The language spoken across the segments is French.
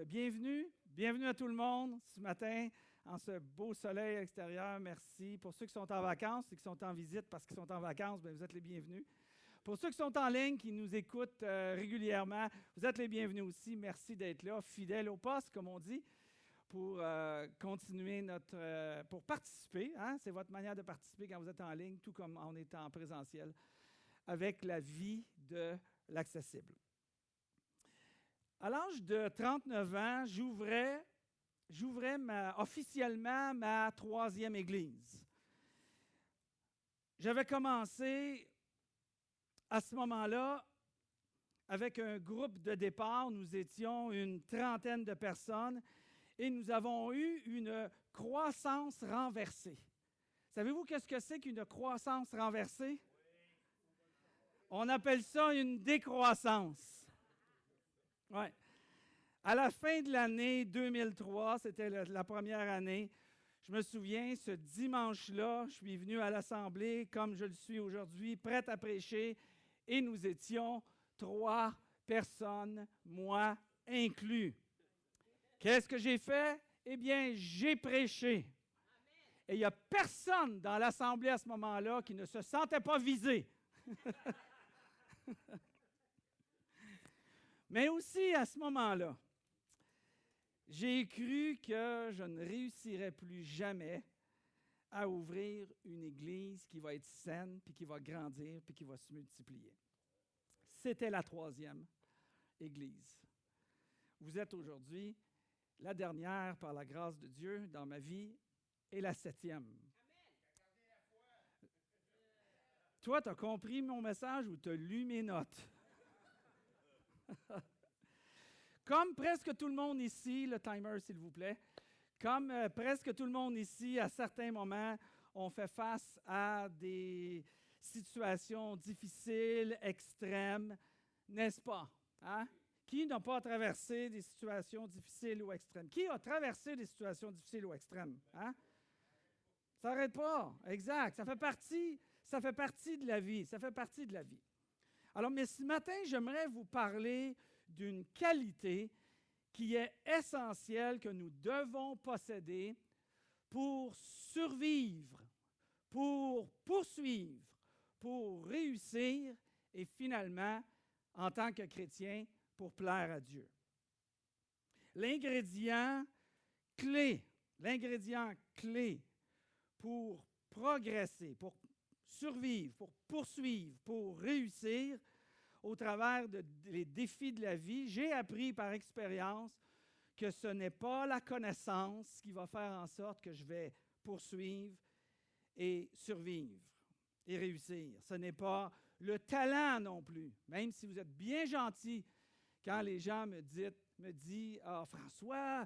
Bienvenue à tout le monde ce matin, en ce beau soleil extérieur. Merci. Pour ceux qui sont en vacances et qui sont en visite parce qu'ils sont en vacances, bien, vous êtes les bienvenus. Pour ceux qui sont en ligne, qui nous écoutent régulièrement, vous êtes les bienvenus aussi. Merci d'être là, fidèles au poste, comme on dit, pour continuer pour participer. Hein? C'est votre manière de participer quand vous êtes en ligne, tout comme en étant en présentiel, avec la vie de l'accessible. À l'âge de 39 ans, j'ouvrais officiellement ma 3e église. J'avais commencé à ce moment-là avec un groupe de départ. Nous étions une 30aine de personnes et nous avons eu une croissance renversée. Savez-vous qu'est-ce que c'est qu'une croissance renversée? On appelle ça une décroissance. Ouais. À la fin de l'année 2003, c'était la première année, je me souviens, ce dimanche-là, je suis venu à l'Assemblée comme je le suis aujourd'hui, prêt à prêcher, et nous étions 3 personnes, moi inclus. Qu'est-ce que j'ai fait? Eh bien, j'ai prêché. Et il n'y a personne dans l'Assemblée à ce moment-là qui ne se sentait pas visé. Mais aussi, à ce moment-là, j'ai cru que je ne réussirais plus jamais à ouvrir une église qui va être saine, puis qui va grandir, puis qui va se multiplier. C'était la 3e église. Vous êtes aujourd'hui la dernière, par la grâce de Dieu, dans ma vie, et la 7e. Toi, tu as compris mon message ou tu as lu mes notes? Comme presque tout le monde ici, le timer s'il vous plaît, comme presque tout le monde ici, à certains moments, on fait face à des situations difficiles, extrêmes, n'est-ce pas? Hein? Qui n'a pas traversé des situations difficiles ou extrêmes? Qui a traversé des situations difficiles ou extrêmes? Hein? Ça n'arrête pas, exact. Ça fait partie de la vie. Ça fait partie de la vie. Alors, mais ce matin, j'aimerais vous parler d'une qualité qui est essentielle, que nous devons posséder pour survivre, pour poursuivre, pour réussir et finalement, en tant que chrétien, pour plaire à Dieu. L'ingrédient clé pour progresser, pour survivre, pour poursuivre, pour réussir au travers des défis de la vie, j'ai appris par expérience que ce n'est pas la connaissance qui va faire en sorte que je vais poursuivre et survivre et réussir. Ce n'est pas le talent non plus, même si vous êtes bien gentil quand les gens me disent « Ah, François,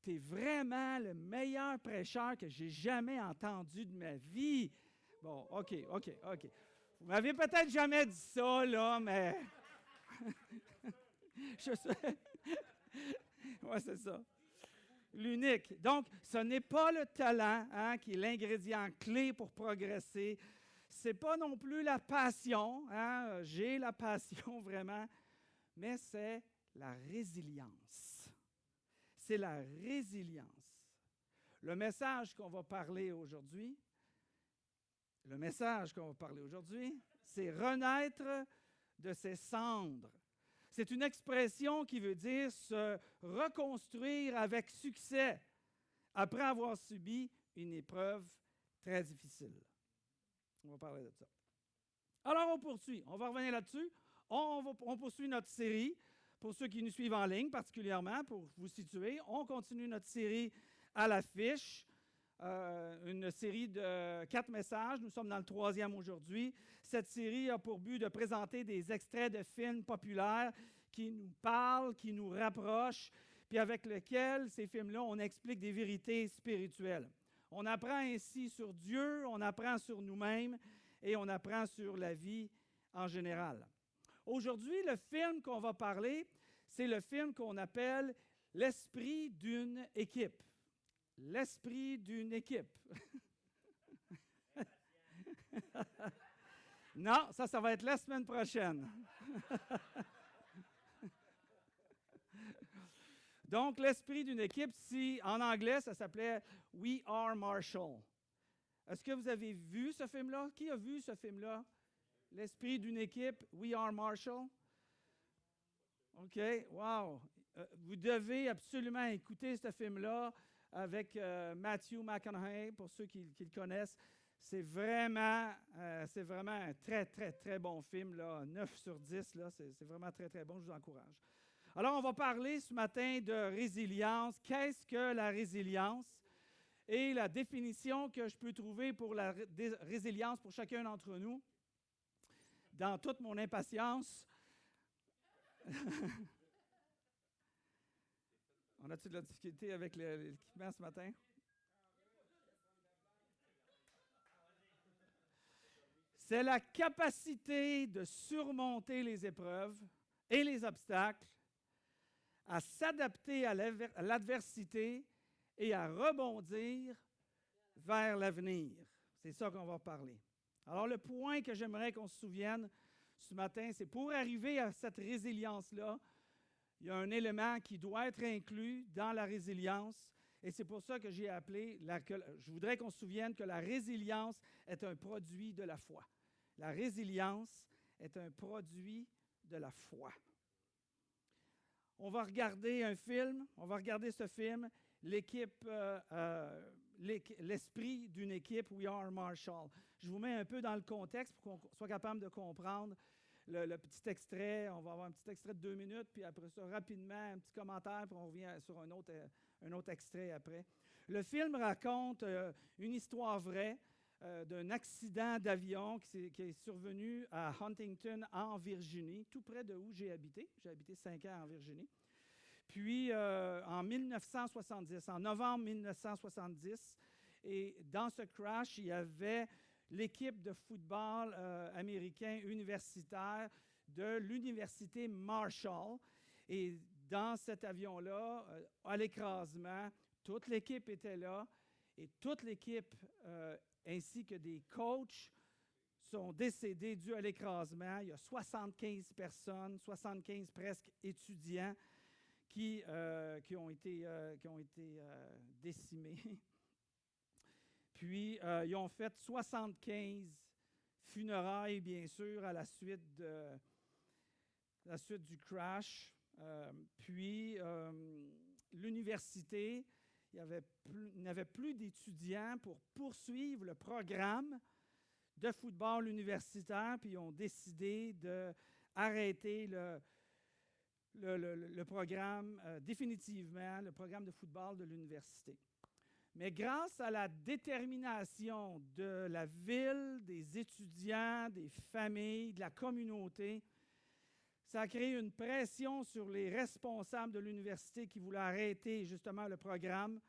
tu es vraiment le meilleur prêcheur que j'ai jamais entendu de ma vie. » Bon, OK. Vous m'aviez peut-être jamais dit ça, là, mais... Je sais. Oui, c'est ça. L'unique. Donc, ce n'est pas le talent qui est l'ingrédient clé pour progresser. Ce n'est pas non plus la passion. J'ai la passion, vraiment. Mais c'est la résilience. C'est la résilience. Le message qu'on va parler aujourd'hui, c'est renaître de ses cendres. C'est une expression qui veut dire se reconstruire avec succès après avoir subi une épreuve très difficile. On va parler de ça. Alors, on poursuit. On va revenir là-dessus. On poursuit notre série. Pour ceux qui nous suivent en ligne, particulièrement, pour vous situer, on continue notre série à l'affiche. Une série de 4 messages. Nous sommes dans le 3e aujourd'hui. Cette série a pour but de présenter des extraits de films populaires qui nous parlent, qui nous rapprochent, puis avec lesquels, ces films-là, on explique des vérités spirituelles. On apprend ainsi sur Dieu, on apprend sur nous-mêmes et on apprend sur la vie en général. Aujourd'hui, le film qu'on va parler, c'est le film qu'on appelle « L'esprit d'une équipe ». L'esprit d'une équipe. Non, ça va être la semaine prochaine. Donc, l'esprit d'une équipe, si en anglais, ça s'appelait « We Are Marshall ». Est-ce que vous avez vu ce film-là? Qui a vu ce film-là? L'esprit d'une équipe, « We Are Marshall ». OK, wow. Vous devez absolument écouter ce film-là avec Matthew McConaughey, pour ceux qui le connaissent. C'est vraiment un très, très, très bon film, là, 9 sur 10. Là, c'est vraiment très, très bon, je vous encourage. Alors, on va parler ce matin de résilience. Qu'est-ce que la résilience? Et la définition que je peux trouver pour la résilience pour chacun d'entre nous, dans toute mon impatience. On a-t-il de la difficulté avec l'équipement ce matin? C'est la capacité de surmonter les épreuves et les obstacles, à s'adapter à l'adversité et à rebondir vers l'avenir. C'est ça qu'on va parler. Alors, le point que j'aimerais qu'on se souvienne ce matin, c'est pour arriver à cette résilience-là, il y a un élément qui doit être inclus dans la résilience, et c'est pour ça que j'ai appelé, je voudrais qu'on se souvienne que la résilience est un produit de la foi. La résilience est un produit de la foi. On va regarder un film, on va regarder ce film, l'esprit d'une équipe, We Are Marshall. Je vous mets un peu dans le contexte pour qu'on soit capable de comprendre le petit extrait. On va avoir un petit extrait de 2 minutes, puis après ça, rapidement, un petit commentaire, puis on revient sur un autre extrait après. Le film raconte une histoire vraie d'un accident d'avion qui est survenu à Huntington, en Virginie, tout près de où j'ai habité. J'ai habité 5 ans en Virginie. Puis, en 1970, en novembre 1970, et dans ce crash, il y avait l'équipe de football américain universitaire de l'université Marshall. Et dans cet avion-là, à l'écrasement, toute l'équipe était là, et toute l'équipe, ainsi que des coachs, sont décédés dû à l'écrasement. Il y a 75 personnes, 75 presque étudiants, qui ont été décimés. Puis, ils ont fait 75 funérailles, bien sûr, à la suite du crash. Puis, l'université, il n'avait plus d'étudiants pour poursuivre le programme de football universitaire, puis ils ont décidé d'arrêter le programme, définitivement, le programme de football de l'université. Mais grâce à la détermination de la ville, des étudiants, des familles, de la communauté, ça a créé une pression sur les responsables de l'université qui voulaient arrêter justement le programme.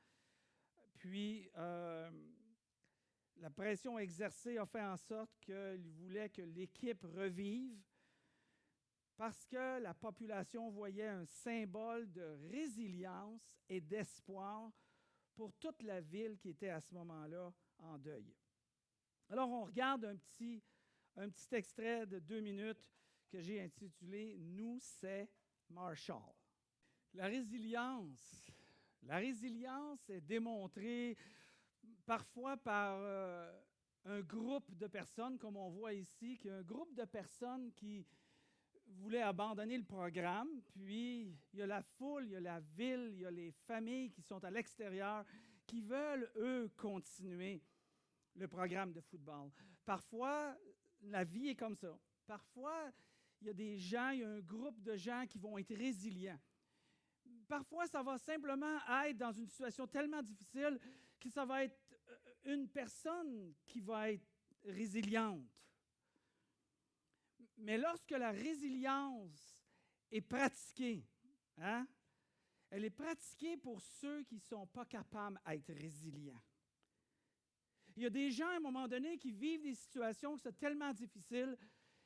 Puis, la pression exercée a fait en sorte qu'ils voulaient que l'équipe revive, parce que la population voyait un symbole de résilience et d'espoir pour toute la ville qui était à ce moment-là en deuil. Alors, on regarde un petit extrait de 2 minutes que j'ai intitulé « Nous, c'est Marshall ». La résilience est démontrée parfois par un groupe de personnes, comme on voit ici, un groupe de personnes qui voulaient abandonner le programme. Puis, il y a la foule, il y a la ville, il y a les familles qui sont à l'extérieur, qui veulent, eux, continuer le programme de football. Parfois, la vie est comme ça. Parfois, il y a des gens, il y a un groupe de gens qui vont être résilients. Parfois, ça va simplement être dans une situation tellement difficile que ça va être une personne qui va être résiliente. Mais lorsque la résilience est pratiquée, elle est pratiquée pour ceux qui ne sont pas capables d'être résilients. Il y a des gens, à un moment donné, qui vivent des situations qui sont tellement difficiles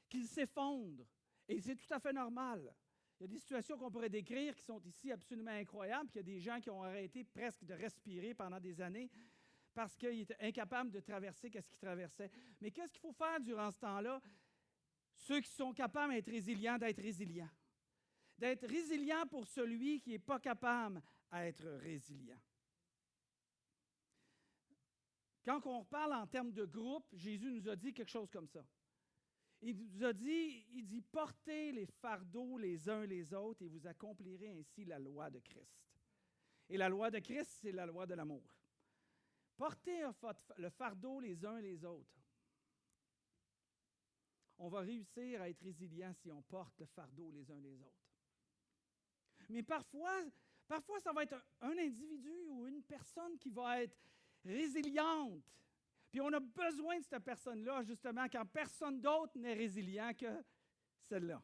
qu'ils s'effondrent. Et c'est tout à fait normal. Il y a des situations qu'on pourrait décrire qui sont ici absolument incroyables, puis il y a des gens qui ont arrêté presque de respirer pendant des années parce qu'ils étaient incapables de traverser ce qu'ils traversaient. Mais qu'est-ce qu'il faut faire durant ce temps-là? Ceux qui sont capables d'être résilients, d'être résilient pour celui qui n'est pas capable d'être résilient. Quand on parle en termes de groupe, Jésus nous a dit quelque chose comme ça. Il nous a dit, portez les fardeaux les uns les autres et vous accomplirez ainsi la loi de Christ. Et la loi de Christ, c'est la loi de l'amour. Portez le fardeau les uns les autres. On va réussir à être résilient si on porte le fardeau les uns les autres. Mais parfois ça va être un individu ou une personne qui va être résiliente. Puis on a besoin de cette personne-là, justement, quand personne d'autre n'est résilient que celle-là.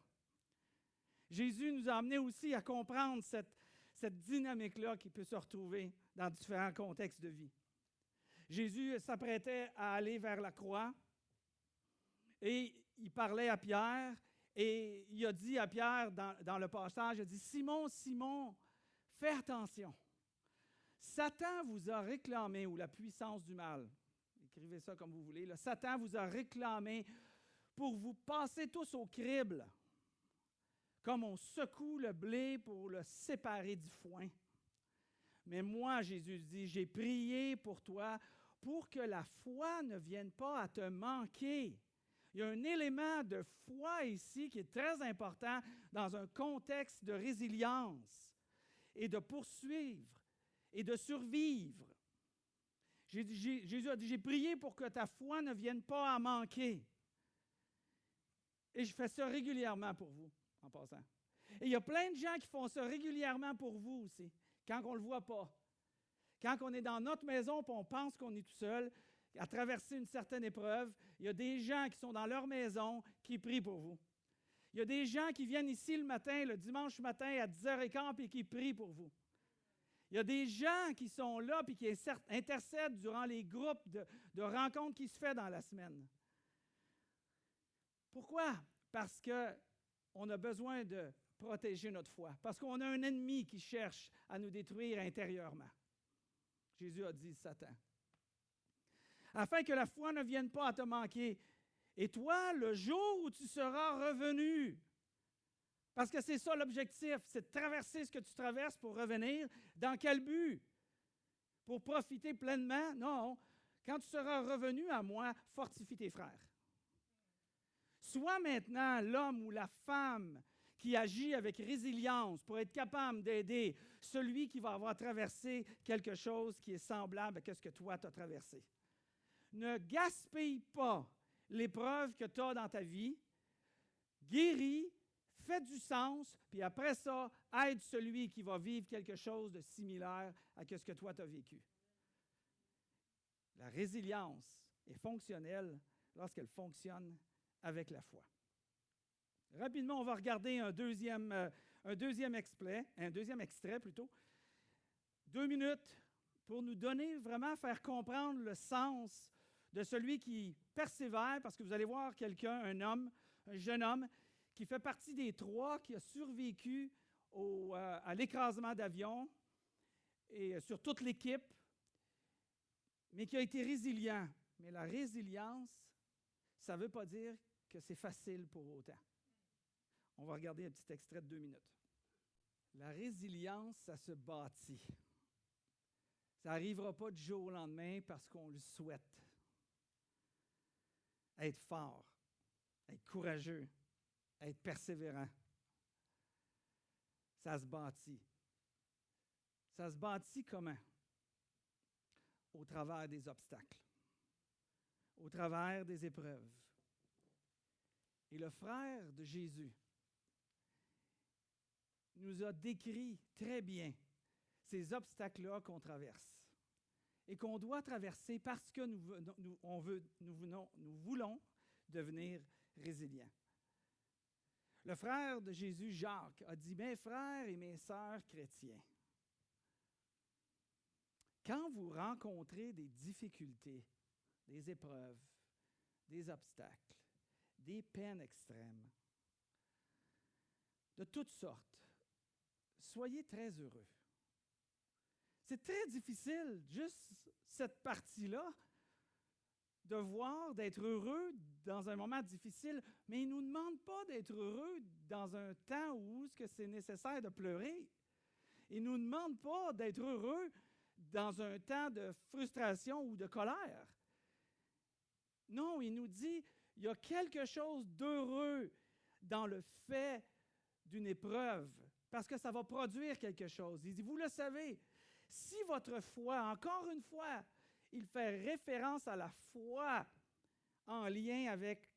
Jésus nous a amenés aussi à comprendre cette dynamique-là qui peut se retrouver dans différents contextes de vie. Jésus s'apprêtait à aller vers la croix et il parlait à Pierre et il a dit à Pierre dans le passage, il a dit « Simon, Simon, fais attention. Satan vous a réclamé, ou la puissance du mal, écrivez ça comme vous voulez, là, Satan vous a réclamé pour vous passer tous au crible, comme on secoue le blé pour le séparer du foin. Mais moi, Jésus dit, j'ai prié pour toi pour que la foi ne vienne pas à te manquer. » Il y a un élément de foi ici qui est très important dans un contexte de résilience et de poursuivre et de survivre. Jésus a dit, j'ai prié pour que ta foi ne vienne pas à manquer. Et je fais ça régulièrement pour vous, en passant. Et il y a plein de gens qui font ça régulièrement pour vous aussi, quand on ne le voit pas. Quand on est dans notre maison et on pense qu'on est tout seul, à traverser une certaine épreuve, il y a des gens qui sont dans leur maison qui prient pour vous. Il y a des gens qui viennent ici le matin, le dimanche matin à 10h15 et qui prient pour vous. Il y a des gens qui sont là et qui intercèdent durant les groupes de rencontres qui se font dans la semaine. Pourquoi? Parce qu'on a besoin de protéger notre foi. Parce qu'on a un ennemi qui cherche à nous détruire intérieurement. Jésus a dit Satan. Afin que la foi ne vienne pas à te manquer. Et toi, le jour où tu seras revenu, parce que c'est ça l'objectif, c'est de traverser ce que tu traverses pour revenir. Dans quel but? Pour profiter pleinement? Non. Quand tu seras revenu à moi, fortifie tes frères. Sois maintenant l'homme ou la femme qui agit avec résilience pour être capable d'aider celui qui va avoir traversé quelque chose qui est semblable à ce que toi tu as traversé. Ne gaspille pas l'épreuve que tu as dans ta vie. Guéris, fais du sens, puis après ça, aide celui qui va vivre quelque chose de similaire à ce que toi tu as vécu. La résilience est fonctionnelle lorsqu'elle fonctionne avec la foi. Rapidement, on va regarder un deuxième extrait plutôt. 2 minutes pour nous donner, vraiment faire comprendre le sens de celui qui persévère, parce que vous allez voir quelqu'un, un jeune homme, qui fait partie des 3 qui a survécu à l'écrasement d'avion et sur toute l'équipe, mais qui a été résilient. Mais la résilience, ça ne veut pas dire que c'est facile pour autant. On va regarder un petit extrait de 2 minutes. La résilience, ça se bâtit. Ça n'arrivera pas du jour au lendemain parce qu'on le souhaite. Être fort, être courageux, être persévérant. Ça se bâtit. Ça se bâtit comment? Au travers des obstacles, au travers des épreuves. Et le frère de Jésus nous a décrit très bien ces obstacles-là qu'on traverse et qu'on doit traverser parce que nous voulons devenir résilients. Le frère de Jésus, Jacques, a dit « Mes frères et mes sœurs chrétiens, quand vous rencontrez des difficultés, des épreuves, des obstacles, des peines extrêmes, de toutes sortes, soyez très heureux. » C'est très difficile, juste cette partie-là, devoir d'être heureux dans un moment difficile, mais il ne nous demande pas d'être heureux dans un temps où c'est nécessaire de pleurer. Il ne nous demande pas d'être heureux dans un temps de frustration ou de colère. Non, il nous dit, il y a quelque chose d'heureux dans le fait d'une épreuve, parce que ça va produire quelque chose. Il dit, vous le savez, si votre foi, encore une fois, il fait référence à la foi en lien avec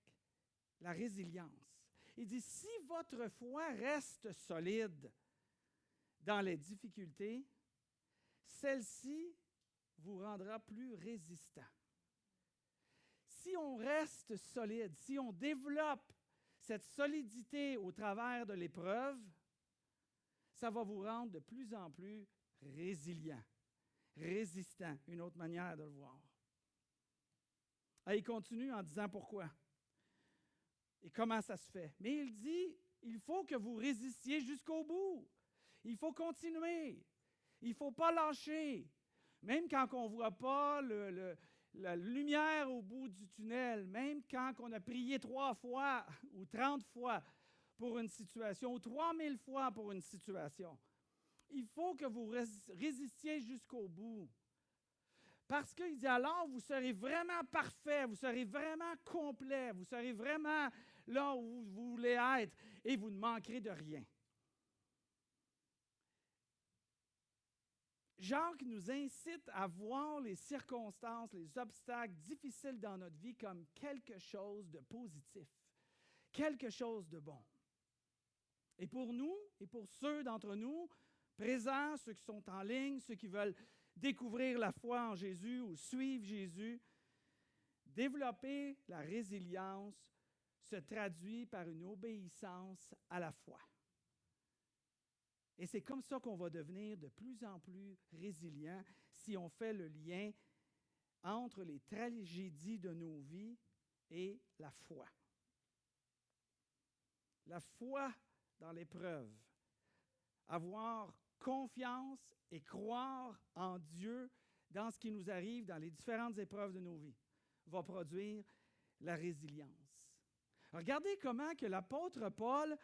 la résilience. Il dit, si votre foi reste solide dans les difficultés, celle-ci vous rendra plus résistant. Si on reste solide, si on développe cette solidité au travers de l'épreuve, ça va vous rendre de plus en plus résilient, résistant, une autre manière de le voir. Et il continue en disant pourquoi et comment ça se fait. Mais il dit, il faut que vous résistiez jusqu'au bout. Il faut continuer. Il ne faut pas lâcher. Même quand on ne voit pas la lumière au bout du tunnel, même quand on a prié 3 fois ou 30 fois pour une situation, ou 3000 fois pour une situation, il faut que vous résistiez jusqu'au bout. Parce qu'il dit alors, vous serez vraiment parfait, vous serez vraiment complet, vous serez vraiment là où vous voulez être et vous ne manquerez de rien. Jacques nous incite à voir les circonstances, les obstacles difficiles dans notre vie comme quelque chose de positif, quelque chose de bon. Et pour nous, et pour ceux d'entre nous, présents, ceux qui sont en ligne, ceux qui veulent découvrir la foi en Jésus ou suivre Jésus, développer la résilience se traduit par une obéissance à la foi. Et c'est comme ça qu'on va devenir de plus en plus résilient si on fait le lien entre les tragédies de nos vies et la foi. La foi dans l'épreuve, avoir confiance et croire en Dieu dans ce qui nous arrive dans les différentes épreuves de nos vies, va produire la résilience. Regardez comment que l'apôtre Paul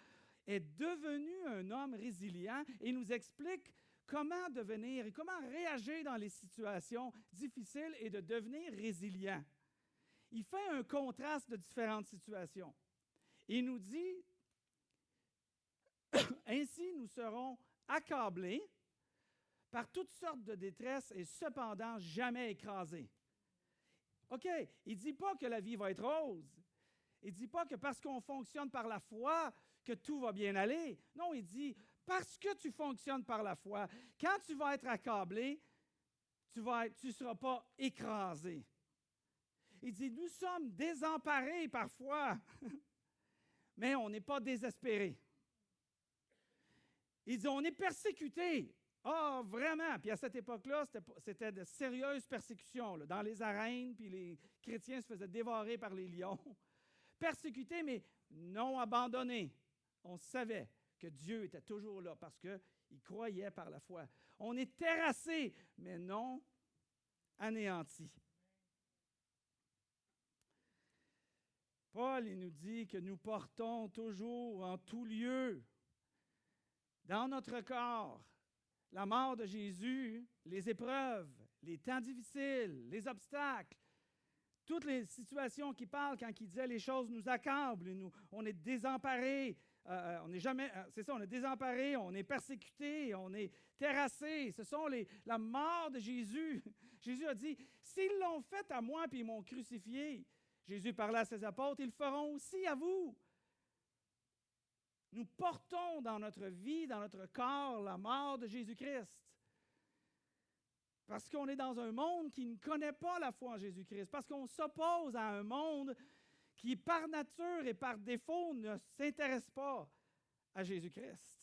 est devenu un homme résilient et nous explique comment devenir et comment réagir dans les situations difficiles et de devenir résilient. Il fait un contraste de différentes situations. Il nous dit, ainsi nous serons accablés par toutes sortes de détresse et cependant jamais écrasés. OK, il ne dit pas que la vie va être rose. Il ne dit pas que parce qu'on fonctionne par la foi, que tout va bien aller. Non, il dit, parce que tu fonctionnes par la foi, quand tu vas être accablé, tu ne seras pas écrasé. Il dit, nous sommes désemparés parfois, mais on n'est pas désespérés. Il dit, on est persécutés. Ah, vraiment! Puis à cette époque-là, c'était de sérieuses persécutions, là, dans les arènes, puis les chrétiens se faisaient dévorer par les lions. Persécutés, mais non abandonnés. On savait que Dieu était toujours là parce qu'il croyait par la foi. On est terrassés, mais non anéantis. Paul, il nous dit que nous portons toujours en tout lieu, dans notre corps, la mort de Jésus, les épreuves, les temps difficiles, les obstacles, toutes les situations qui parlent quand il disait les choses nous accablent, on est désemparés, on est désemparés, on est persécutés, on est terrassés. Ce sont la mort de Jésus. Jésus a dit, s'ils l'ont fait à moi puis ils m'ont crucifié, Jésus parlait à ses apôtres, ils le feront aussi à vous. Nous portons dans notre vie, dans notre corps, la mort de Jésus-Christ. Parce qu'on est dans un monde qui ne connaît pas la foi en Jésus-Christ. Parce qu'on s'oppose à un monde qui, par nature et par défaut, ne s'intéresse pas à Jésus-Christ.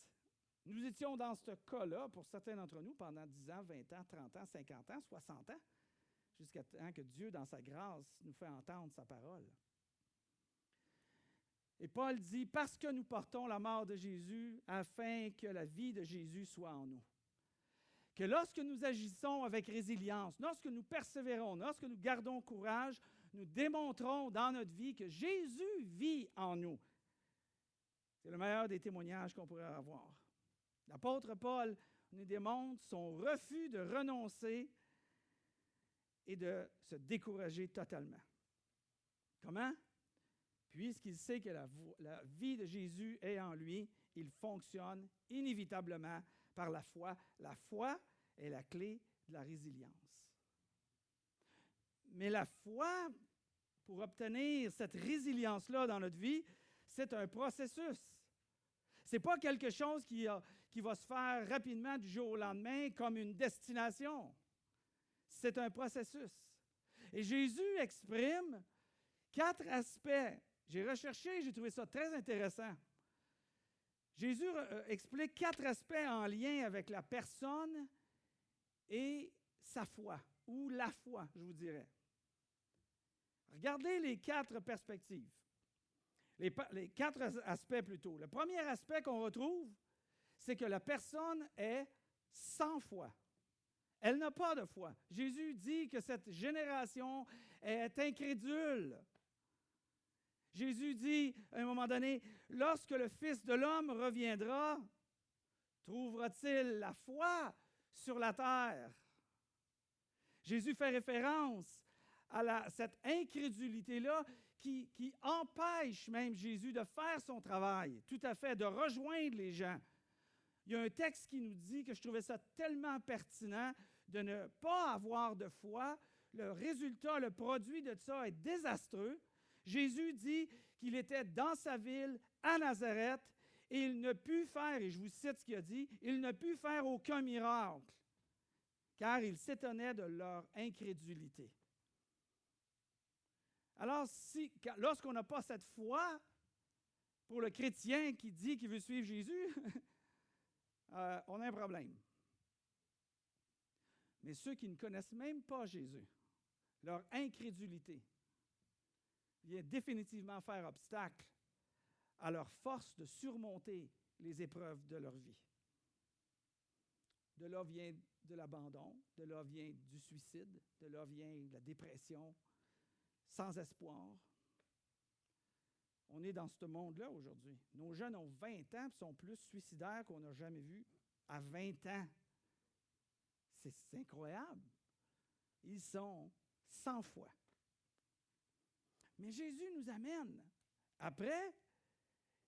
Nous étions dans ce cas-là, pour certains d'entre nous, pendant 10 ans, 20 ans, 30 ans, 50 ans, 60 ans, jusqu'à temps que Dieu, dans sa grâce, nous fait entendre sa parole. Et Paul dit, parce que nous portons la mort de Jésus, afin que la vie de Jésus soit en nous. Que lorsque nous agissons avec résilience, lorsque nous persévérons, lorsque nous gardons courage, nous démontrons dans notre vie que Jésus vit en nous. C'est le meilleur des témoignages qu'on pourrait avoir. L'apôtre Paul nous démontre son refus de renoncer et de se décourager totalement. Comment? Puisqu'il sait que la vie de Jésus est en lui, il fonctionne inévitablement par la foi. La foi est la clé de la résilience. Mais la foi, pour obtenir cette résilience-là dans notre vie, c'est un processus. Ce n'est pas quelque chose qui va se faire rapidement du jour au lendemain comme une destination. C'est un processus. Et Jésus exprime 4 aspects. J'ai recherché, j'ai trouvé ça très intéressant. Jésus explique 4 aspects en lien avec la personne et sa foi, ou la foi, je vous dirais. Regardez les 4 perspectives. Les 4 aspects plutôt. Le premier aspect qu'on retrouve, c'est que la personne est sans foi. Elle n'a pas de foi. Jésus dit que cette génération est incrédule. Jésus dit, à un moment donné, lorsque le Fils de l'homme reviendra, trouvera-t-il la foi sur la terre? Jésus fait référence à cette incrédulité-là qui empêche même Jésus de faire son travail, tout à fait, de rejoindre les gens. Il y a un texte qui nous dit que je trouvais ça tellement pertinent de ne pas avoir de foi. Le résultat, le produit de ça est désastreux. Jésus dit qu'il était dans sa ville, à Nazareth, et il ne put faire, et je vous cite ce qu'il a dit, il ne put faire aucun miracle, car il s'étonnait de leur incrédulité. Alors, lorsqu'on n'a pas cette foi, pour le chrétien qui dit qu'il veut suivre Jésus, on a un problème. Mais ceux qui ne connaissent même pas Jésus, leur incrédulité vient définitivement faire obstacle à leur force de surmonter les épreuves de leur vie. De là vient de l'abandon, de là vient du suicide, de là vient la dépression, sans espoir. On est dans ce monde-là aujourd'hui. Nos jeunes ont 20 ans et sont plus suicidaires qu'on n'a jamais vu à 20 ans. C'est incroyable. Ils sont sans foi. Mais Jésus nous amène, après,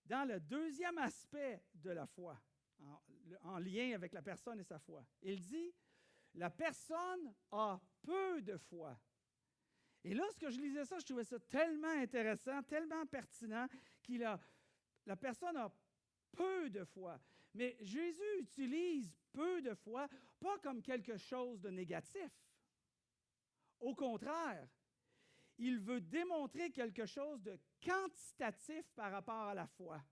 dans le deuxième aspect de la foi, en lien avec la personne et sa foi. Il dit, la personne a peu de foi. Et lorsque je lisais ça, je trouvais ça tellement intéressant, tellement pertinent, la personne a peu de foi. Mais Jésus utilise peu de foi, pas comme quelque chose de négatif. Au contraire, il veut démontrer quelque chose de quantitatif par rapport à la foi.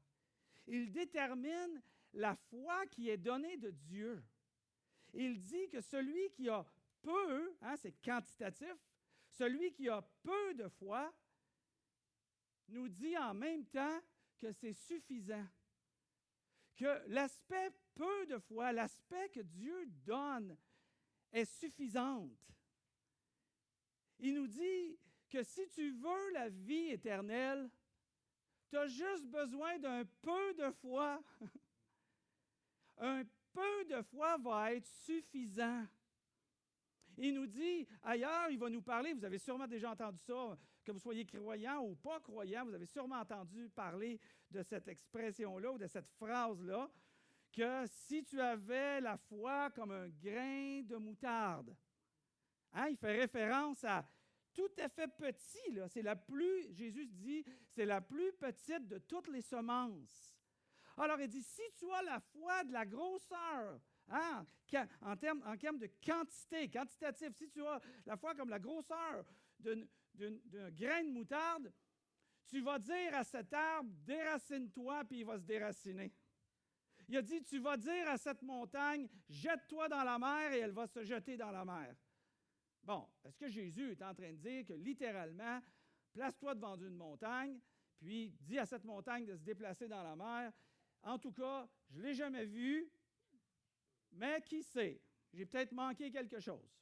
Il détermine la foi qui est donnée de Dieu. Il dit que celui qui a peu, c'est quantitatif, celui qui a peu de foi nous dit en même temps que c'est suffisant. Que l'aspect peu de foi, l'aspect que Dieu donne est suffisante. Il nous dit que si tu veux la vie éternelle, tu as juste besoin d'un peu de foi. Un peu de foi va être suffisant. Il nous dit, ailleurs, il va nous parler, vous avez sûrement déjà entendu ça, que vous soyez croyant ou pas croyant, vous avez sûrement entendu parler de cette expression-là ou de cette phrase-là, que si tu avais la foi comme un grain de moutarde, il fait référence à tout à fait petit, là, Jésus dit, c'est la plus petite de toutes les semences. Alors, il dit, si tu as la foi de la grosseur, en termes de quantité, quantitatif, si tu as la foi comme la grosseur d'un grain de moutarde, tu vas dire à cet arbre, déracine-toi, puis il va se déraciner. Il a dit, tu vas dire à cette montagne, jette-toi dans la mer, et elle va se jeter dans la mer. Bon, est-ce que Jésus est en train de dire que littéralement, place-toi devant une montagne, puis dis à cette montagne de se déplacer dans la mer? En tout cas, je ne l'ai jamais vu, mais qui sait? J'ai peut-être manqué quelque chose.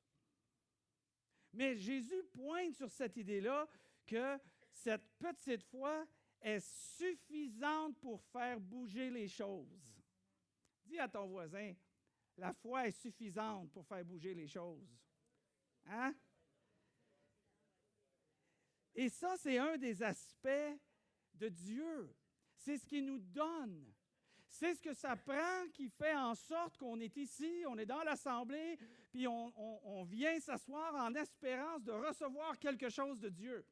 Mais Jésus pointe sur cette idée-là que cette petite foi est suffisante pour faire bouger les choses. Dis à ton voisin, la foi est suffisante pour faire bouger les choses. Hein? Et ça, c'est un des aspects de Dieu. C'est ce qu'il nous donne. C'est ce que ça prend qui fait en sorte qu'on est ici, on est dans l'assemblée, puis on vient s'asseoir en espérance de recevoir quelque chose de Dieu.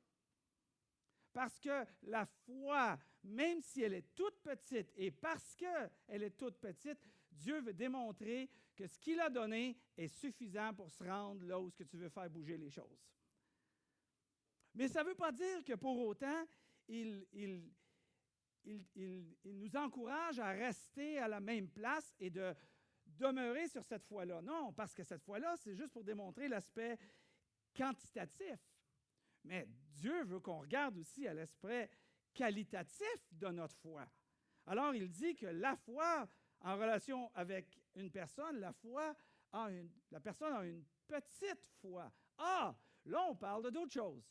Parce que la foi, même si elle est toute petite, et parce qu'elle est toute petite, Dieu veut démontrer que ce qu'il a donné est suffisant pour se rendre là où tu veux faire bouger les choses. Mais ça ne veut pas dire que pour autant, il nous encourage à rester à la même place et de demeurer sur cette foi-là. Non, parce que cette foi-là, c'est juste pour démontrer l'aspect quantitatif. Mais Dieu veut qu'on regarde aussi à l'aspect qualitatif de notre foi. Alors, il dit que la foi, en relation avec une personne, la personne a une petite foi. Ah, là, on parle d'autre chose.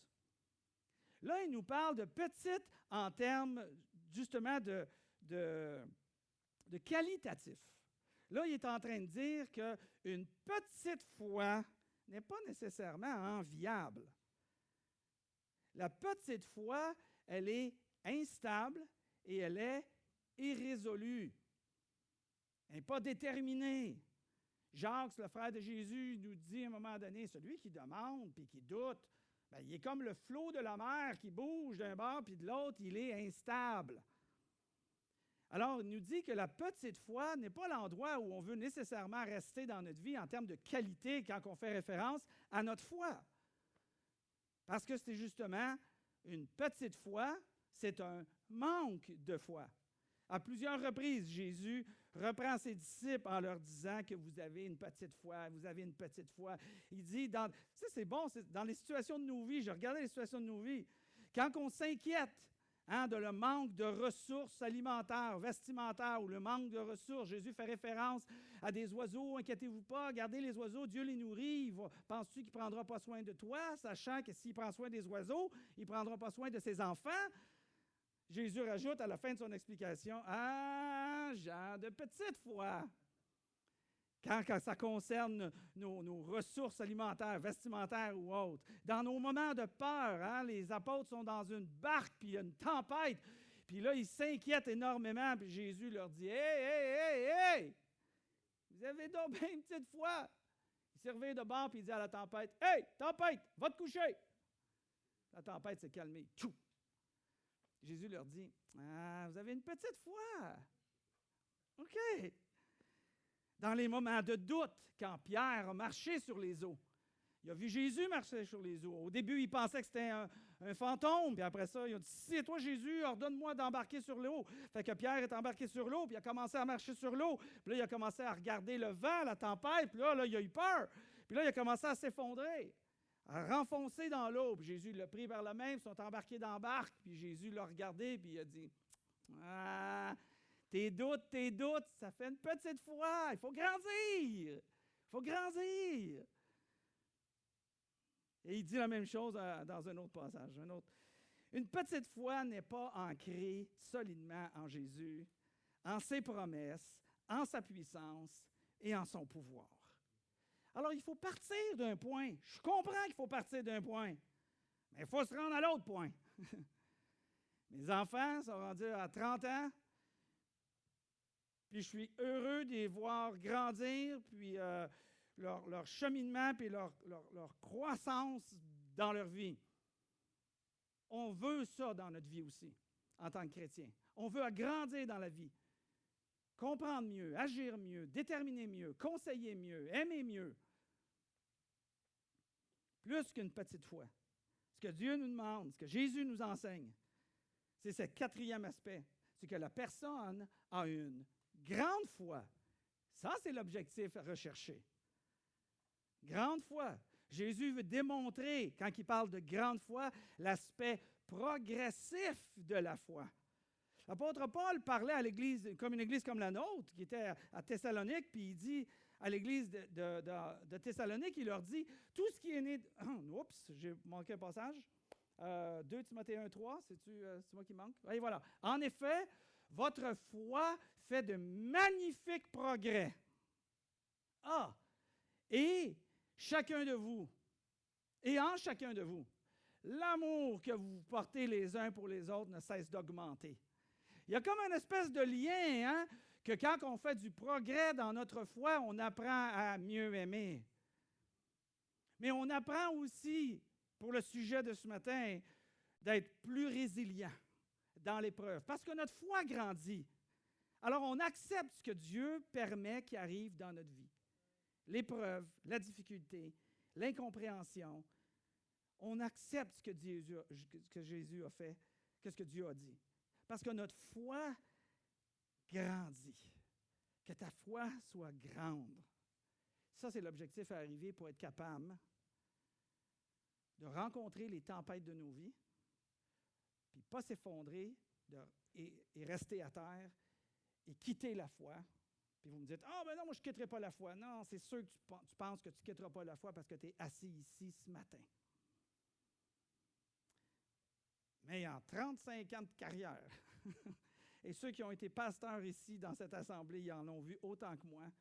Là, il nous parle de petite en termes, justement, de qualitatif. Là, il est en train de dire qu'une petite foi n'est pas nécessairement enviable. La petite foi, elle est instable et elle est irrésolue. Elle n'est pas déterminée. Jacques, le frère de Jésus, nous dit à un moment donné, celui qui demande puis qui doute, bien, il est comme le flot de la mer qui bouge d'un bord puis de l'autre, il est instable. Alors, il nous dit que la petite foi n'est pas l'endroit où on veut nécessairement rester dans notre vie en termes de qualité quand on fait référence à notre foi. Parce que c'est justement une petite foi, c'est un manque de foi. À plusieurs reprises, Jésus reprend ses disciples en leur disant que vous avez une petite foi, vous avez une petite foi. Il dit, ça c'est bon, c'est dans les situations de nos vies, je regardais les situations de nos vies, quand on s'inquiète de le manque de ressources alimentaires, vestimentaires ou le manque de ressources, Jésus fait référence à des oiseaux, inquiétez-vous pas, gardez les oiseaux, Dieu les nourrit, penses-tu qu'il ne prendra pas soin de toi, sachant que s'il prend soin des oiseaux, il ne prendra pas soin de ses enfants? Jésus rajoute à la fin de son explication, « Ah, gens de petite foi! » Quand ça concerne nos ressources alimentaires, vestimentaires ou autres. Dans nos moments de peur, les apôtres sont dans une barque, puis il y a une tempête, puis là, ils s'inquiètent énormément, puis Jésus leur dit, « Hey! Vous avez donc bien une petite foi! » Il s'est réveillé de bord, puis il dit à la tempête, « Hey, tempête, va te coucher! » La tempête s'est calmée. Tchou! Jésus leur dit, « Ah, vous avez une petite foi! » OK. Dans les moments de doute, quand Pierre a marché sur les eaux, il a vu Jésus marcher sur les eaux. Au début, il pensait que c'était un fantôme, puis après ça, il a dit, « Si c'est toi, Jésus, ordonne-moi d'embarquer sur l'eau. » Fait que Pierre est embarqué sur l'eau, puis il a commencé à marcher sur l'eau. Puis là, il a commencé à regarder le vent, la tempête, puis là, il a eu peur. Puis là, il a commencé à s'effondrer, à renfoncer dans l'eau. Puis Jésus l'a pris par la main, puis ils sont embarqués dans la barque, puis Jésus l'a regardé, puis il a dit, « Ah, tes doutes, ça fait une petite foi. Il faut grandir. Il faut grandir. » Et il dit la même chose dans un autre passage. Une petite foi n'est pas ancrée solidement en Jésus, en ses promesses, en sa puissance et en son pouvoir. Alors, il faut partir d'un point. Je comprends qu'il faut partir d'un point, mais il faut se rendre à l'autre point. Mes enfants sont rendus à 30 ans, puis je suis heureux de les voir grandir, puis leur cheminement, puis leur croissance dans leur vie. On veut ça dans notre vie aussi, en tant que chrétien. On veut grandir dans la vie, comprendre mieux, agir mieux, déterminer mieux, conseiller mieux, aimer mieux. Plus qu'une petite foi. Ce que Dieu nous demande, ce que Jésus nous enseigne, c'est ce quatrième aspect. C'est que la personne a une grande foi. Ça, c'est l'objectif à rechercher. Grande foi. Jésus veut démontrer, quand il parle de grande foi, l'aspect progressif de la foi. L'apôtre Paul parlait à l'Église, comme une Église comme la nôtre, qui était à Thessalonique, puis il dit, à l'église de Thessalonique, il leur dit, tout ce qui est né... Oups, j'ai manqué un passage. 2 Timothée 1,3, c'est moi qui manque? Oui, voilà. En effet, votre foi fait de magnifiques progrès. Ah! Et chacun de vous, et en chacun de vous, l'amour que vous portez les uns pour les autres ne cesse d'augmenter. Il y a comme une espèce de lien, hein, que quand on fait du progrès dans notre foi, on apprend à mieux aimer. Mais on apprend aussi, pour le sujet de ce matin, d'être plus résilient dans l'épreuve, parce que notre foi grandit. Alors, on accepte ce que Dieu permet qui arrive dans notre vie. L'épreuve, la difficulté, l'incompréhension. On accepte ce que Jésus a fait, ce que Dieu a dit. Parce que notre foi grandit. Que ta foi soit grande. Ça, c'est l'objectif à arriver pour être capable de rencontrer les tempêtes de nos vies, puis pas s'effondrer et rester à terre et quitter la foi. Puis vous me dites, « Ah, ben non, moi je ne quitterai pas la foi. » Non, c'est sûr que tu penses que tu ne quitteras pas la foi parce que tu es assis ici ce matin. Mais en 35 ans de carrière, et ceux qui ont été pasteurs ici dans cette assemblée, ils en ont vu autant que moi,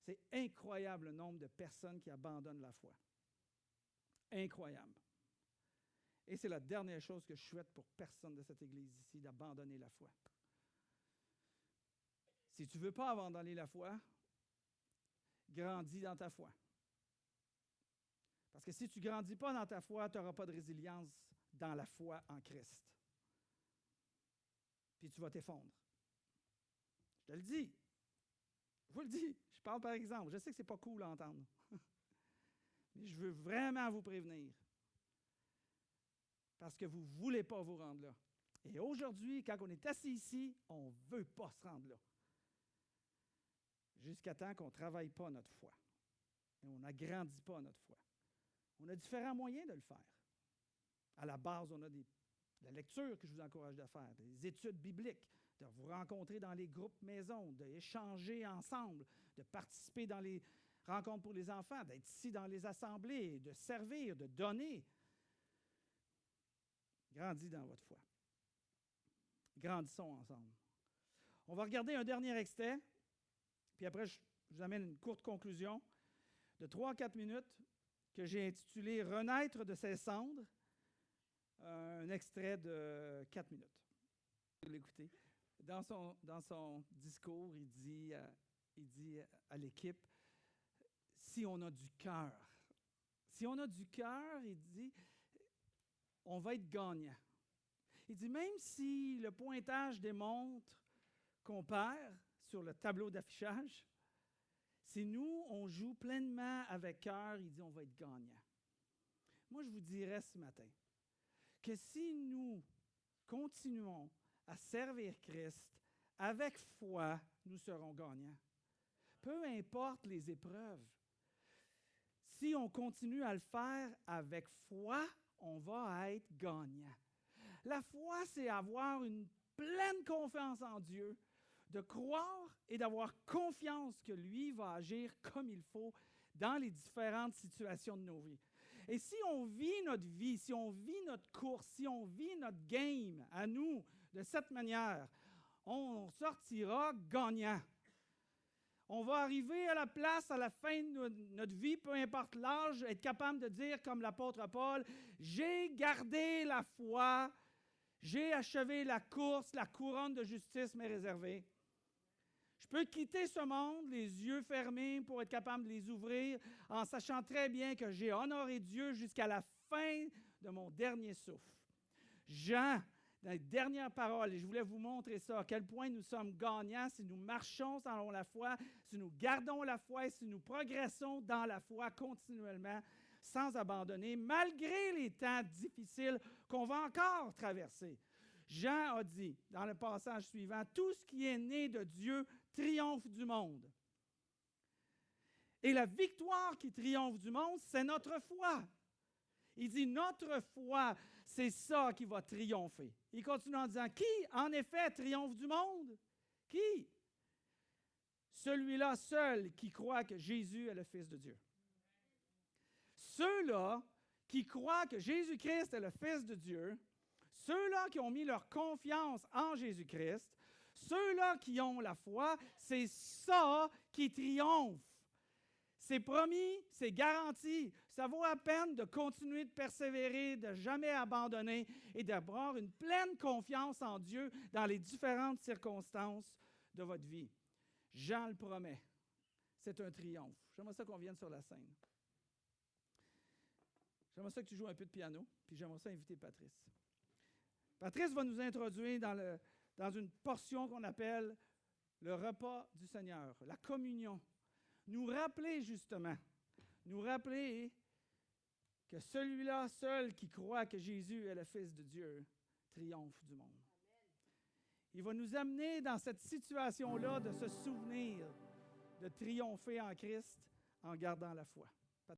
c'est incroyable le nombre de personnes qui abandonnent la foi. Incroyable. Et c'est la dernière chose que je souhaite pour personne de cette église ici, d'abandonner la foi. Si tu ne veux pas abandonner la foi, grandis dans ta foi. Parce que si tu ne grandis pas dans ta foi, tu n'auras pas de résilience dans la foi en Christ. Puis tu vas t'effondrer. Je te le dis. Je vous le dis. Je parle par exemple. Je sais que ce n'est pas cool à entendre. Mais je veux vraiment vous prévenir. Parce que vous ne voulez pas vous rendre là. Et aujourd'hui, quand on est assis ici, on ne veut pas se rendre là. Jusqu'à temps qu'on ne travaille pas notre foi. Et on n'agrandit pas notre foi. On a différents moyens de le faire. À la base, on a la lecture que je vous encourage à faire, des études bibliques, de vous rencontrer dans les groupes maison, d'échanger ensemble, de participer dans les rencontres pour les enfants, d'être ici dans les assemblées, de servir, de donner. Grandis dans votre foi. Grandissons ensemble. On va regarder un dernier extrait, puis après, je vous amène une courte conclusion de 3-4 minutes que j'ai intitulé « Renaître de ses cendres », un extrait de 4 minutes. L'écouter. Dans son discours, il dit à l'équipe, si on a du cœur, il dit, on va être gagnant. Il dit, même si le pointage démontre qu'on perd sur le tableau d'affichage, si nous, on joue pleinement avec cœur, il dit, on va être gagnant. Moi, je vous dirais ce matin que si nous continuons à servir Christ avec foi, nous serons gagnants. Peu importe les épreuves. Si on continue à le faire avec foi, on va être gagnant. La foi, c'est avoir une pleine confiance en Dieu, de croire et d'avoir confiance que lui va agir comme il faut dans les différentes situations de nos vies. Et si on vit notre vie, si on vit notre course, si on vit notre game à nous de cette manière, on sortira gagnant. On va arriver à la place, à la fin de notre vie, peu importe l'âge, être capable de dire, comme l'apôtre Paul, « J'ai gardé la foi, j'ai achevé la course, la couronne de justice m'est réservée. » Je peux quitter ce monde, les yeux fermés, pour être capable de les ouvrir, en sachant très bien que j'ai honoré Dieu jusqu'à la fin de mon dernier souffle. Jean, dans les dernières paroles, et je voulais vous montrer ça, à quel point nous sommes gagnants si nous marchons selon la foi, si nous gardons la foi et si nous progressons dans la foi continuellement, sans abandonner, malgré les temps difficiles qu'on va encore traverser. Jean a dit, dans le passage suivant, « Tout ce qui est né de Dieu triomphe du monde. » Et la victoire qui triomphe du monde, c'est notre foi. Il dit, notre foi, c'est ça qui va triompher. Il continue en disant, qui, en effet, triomphe du monde? Qui? celui-là seul qui croit que Jésus est le Fils de Dieu. Ceux-là qui croient que Jésus-Christ est le Fils de Dieu, ceux-là qui ont mis leur confiance en Jésus-Christ, ceux-là qui ont la foi, c'est ça qui triomphe. C'est promis, c'est garanti. Ça vaut la peine de continuer de persévérer, de jamais abandonner et d'avoir une pleine confiance en Dieu dans les différentes circonstances de votre vie. Jean le promet. C'est un triomphe. J'aimerais ça qu'on vienne sur la scène. J'aimerais ça que tu joues un peu de piano, puis j'aimerais ça inviter Patrice. Patrice va nous introduire dans une portion qu'on appelle le repas du Seigneur, la communion. Nous rappeler que celui-là seul qui croit que Jésus est le Fils de Dieu triomphe du monde. Il va nous amener dans cette situation-là de se souvenir de triompher en Christ en gardant la foi.